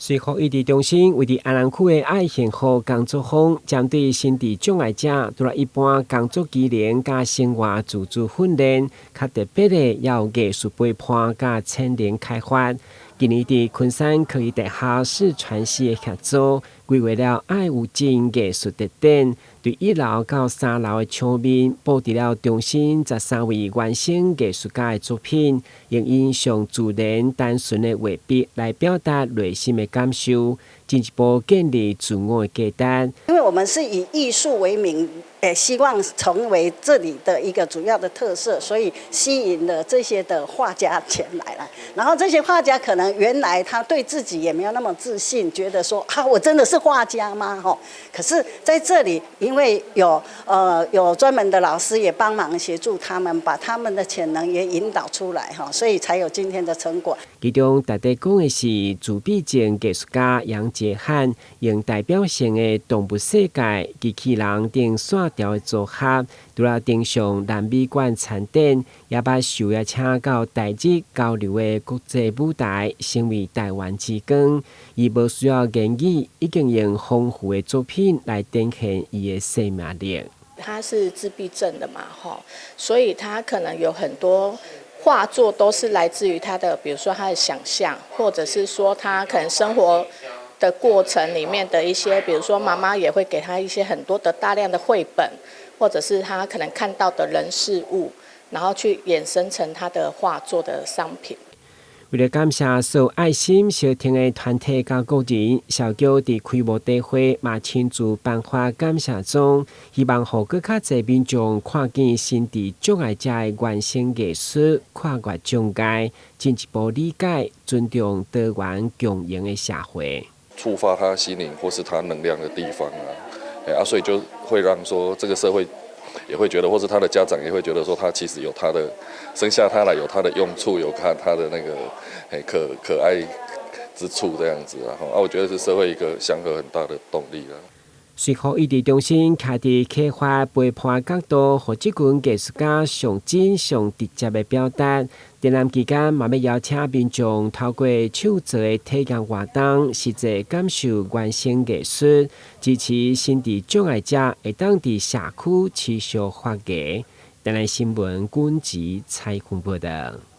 隨後異地中心為佇安南區的愛幸福工作坊，針對心智障礙者，除了一般工作技能加生活自主訓練，較特別的也有藝術陪伴加潛能開發。今年佇昆山科技大學視傳系的合作，規劃了愛有勁藝術特展，對1樓到3樓的牆面佈置了中心13位原生藝術家的作品，用印象自然單純的畫筆來表達內心的感受，進一步建立自我的價值。因為我們是以藝術為名，希望成為這裡的一個主要的特色，所以吸引了這些的畫家前來了。然後這些畫家可能原來他對自己也沒有那麼自信，覺得說我真的是畫家嗎？可是在這裡，因為有專門的老師也幫忙協助他們，把他們的潛能也引導出來所以才有今天的成果。其中特地講的是自閉症藝術家楊杰漢，用代表性的動物世界、機器人等線條的組合，除了登上南美館參展，也把受邀請到台日交流的國際舞台，成為台灣之光。伊無需要言語，已經用豐富的作品來展現伊的生命力。他是自閉症的嘛，所以他可能有很多畫作都是來自於他的，比如說他的想象，或者是說他可能生活的過程裡面的一些，比如說媽媽也會給他一些很多的大量的繪本，或者是他可能看到的人事物，然後去衍生成他的畫作的商品。為了感謝所有愛心小廳的團體和個人，小橋在開幕大會嘛親自頒發感謝狀，希望讓更較多民眾看見心智障礙者的原生藝術，跨越障礙，進一步理解、尊重多元共贏的社會，觸發他心靈或是他能量的地方所以就會讓說這個社會也會覺得，或是他的家長也會覺得說，他其實有他的生下他來有他的用處，有他的那個可愛之處這樣子我覺得是社會一個祥和很大的動力隨後異地中心徛佇開發陪伴角度，讓這群藝術家上真上直接的表達。展覽期間，嘛要邀請民眾透過手作的體驗活動，實際感受原生藝術，支持心智障礙者會當佇社區持續發芽。台南新聞軍籍採訪報道。